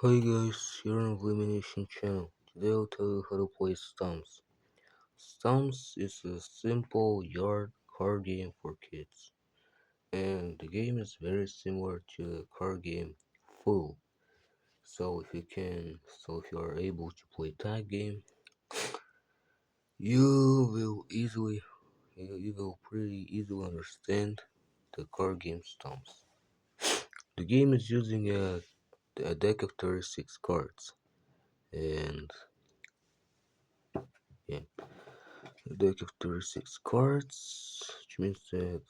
Hi guys, here on Elimination channel. Today I'll tell you how to play Stumps. Stumps is a simple yard card game for kids, and the game is very similar to the card game Full. So if you are able to play that game, you will you will pretty easily understand the card game Stumps. The game is using a deck of 36 cards, and yeah. A deck of 36 cards, which means that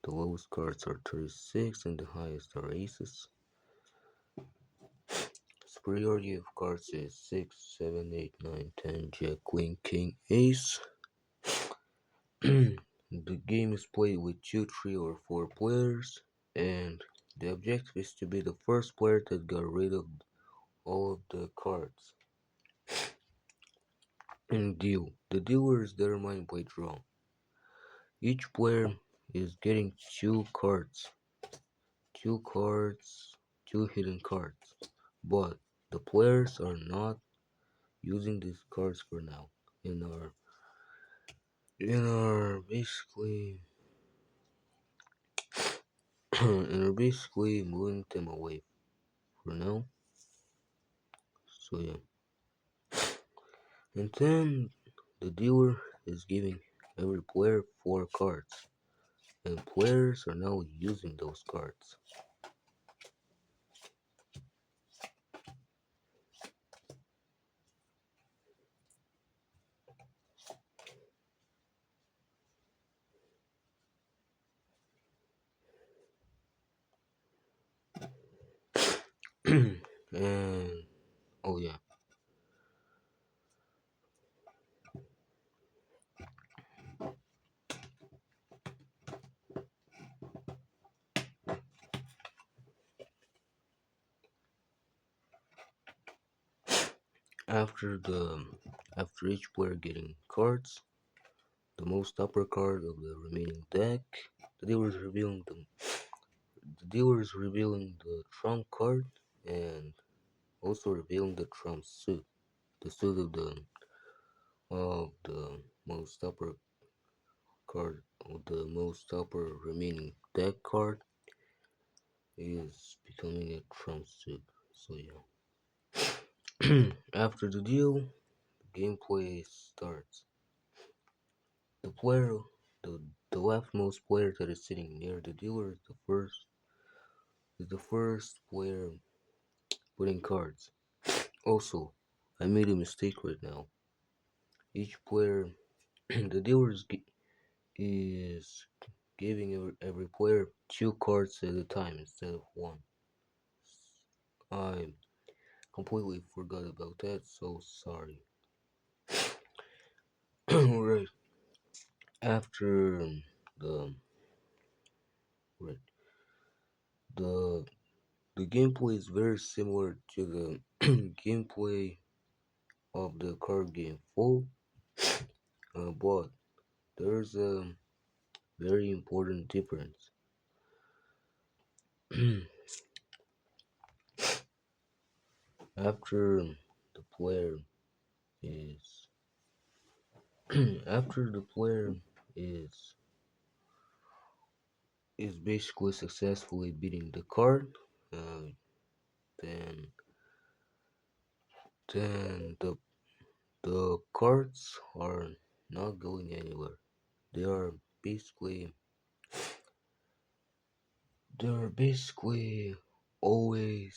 the lowest cards are 36 and the highest are aces. Superiority of cards is 6, 7, 8, 9, 10, Jack, Queen, King, Ace. The game is played with 2, 3, or 4 players, and the objective is to be the first player that got rid of all of the cards. And deal. The dealer is determined by draw. Each player is getting two cards, two hidden cards, but the players are not using these cards for now. In our basically, and are basically moving them away for now. So yeah, and then the dealer is giving every player 4 cards, and players are now using those cards. And oh yeah, after the after each player getting cards, the most upper card of the remaining deck. The dealer is revealing the trump card and also revealing the trump suit. The suit of the most upper card of the most upper remaining deck card is becoming a trump suit. So yeah. After the deal, gameplay starts. The player the the leftmost player that is sitting near the dealer is the first player putting cards. Also, I made a mistake right now. Each player, the dealer is giving every player 2 cards at a time instead of one. I completely forgot about that, so sorry. Right after the right the the gameplay is very similar to the gameplay of the card game Full, but there's a very important difference. After the player is after the player is is basically successfully beating the card, uh, then the cards are not going anywhere. They are basically they're basically always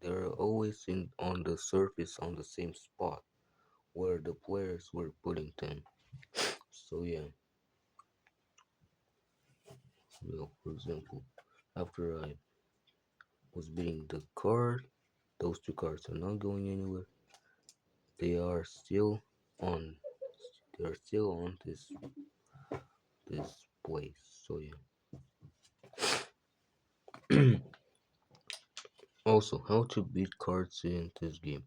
they're always in on the surface on the same spot where the players were putting them. So yeah, well, for example, after I was beating the card, those 2 cards are not going anywhere. They are still on. They are still on this place. So yeah. Also, how to beat cards in this game.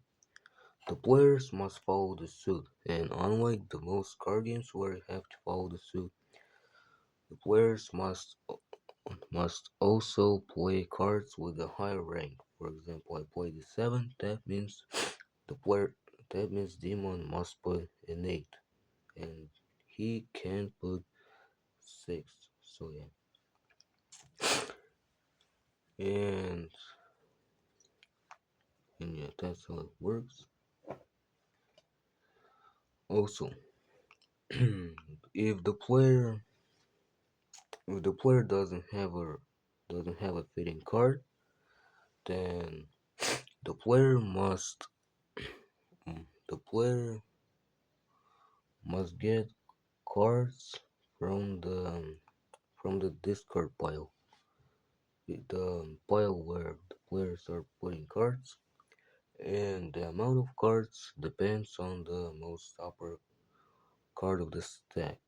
The players must follow the suit, and unlike the most card games where you have to follow the suit, the players must also play cards with a higher rank. For example, I play the 7, the player that means Demon must put an 8 and he can put 6. So yeah. And yeah, that's how it works. Also, if the player doesn't have a fitting card, then the player must the player must get cards from the discard pile, the pile where the players are putting cards, and the amount of cards depends on the most upper card of the stack.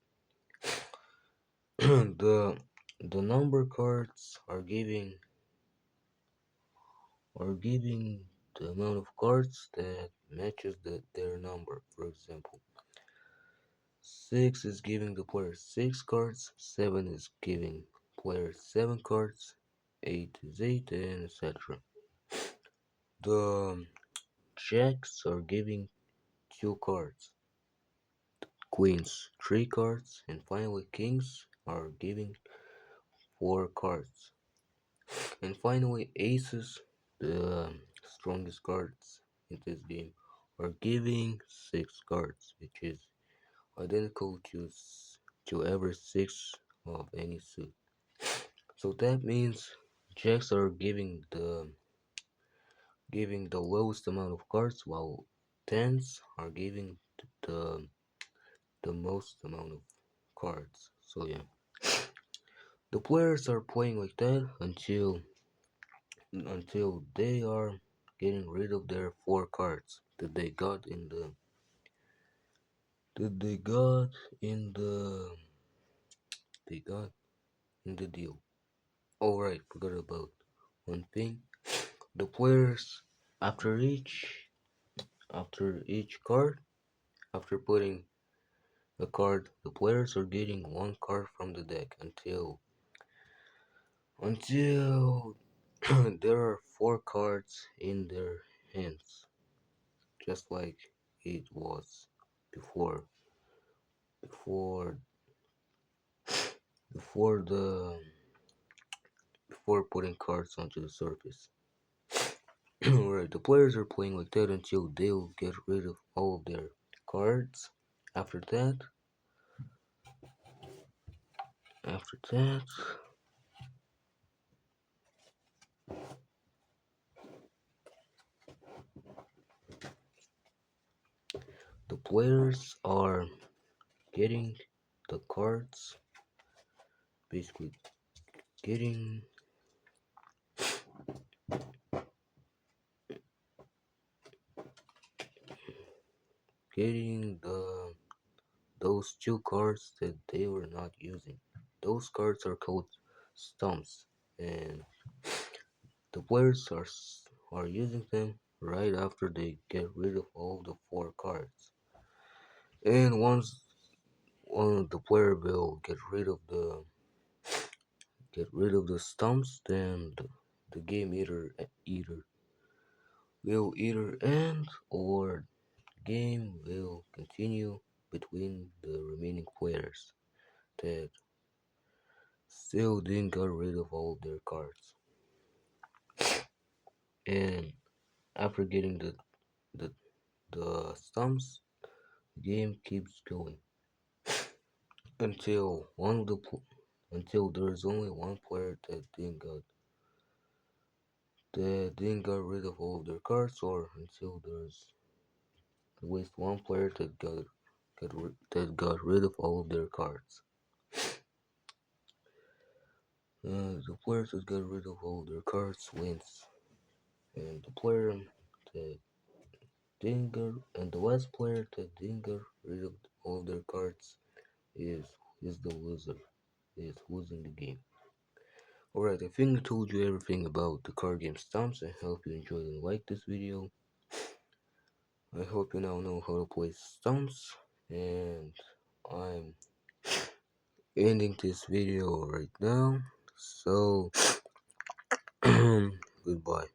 The number cards are giving the amount of cards that matches their number. For example, 6 is giving the player 6 cards, 7 is giving player 7 cards, 8 is 8, and etc. The jacks are giving 2 cards, queens 3 cards, and finally kings are giving 4 cards. And finally aces, the strongest cards in this game, are giving 6 cards, which is identical to every 6 of any suit. So that means jacks are giving the lowest amount of cards, while tens are giving the most amount of cards. So yeah, the players are playing like that until they are getting rid of their 4 cards that they got in the deal. Alright, forgot about one thing. The players after each card, after putting a card, the players are getting one card from the deck until there are 4 cards in their hands, just like it was before before before the before putting cards onto the surface. Alright, the players are playing like that until they'll get rid of all of their cards. After that, after that, the players are getting the cards, basically getting getting those 2 cards that they were not using. Those cards are called stumps, and the players are using them right after they get rid of all the 4 cards. And once one of the player will get rid of the stumps, then the game will either end or game will continue between the remaining players that still didn't get rid of all their cards. And after getting the the stumps, the game keeps going until until there's only one player that didn't get rid of all of their cards, or until there's at least one player that got rid of all of their cards. The player that got rid of all of their cards wins, and that the last player that didn't get rid of all of their cards is is the loser, is losing the game. Alright, I think I told you everything about the card game Stumps. I hope you enjoyed and liked this video. I hope you now know how to play Stumps, and I'm ending this video right now. So goodbye.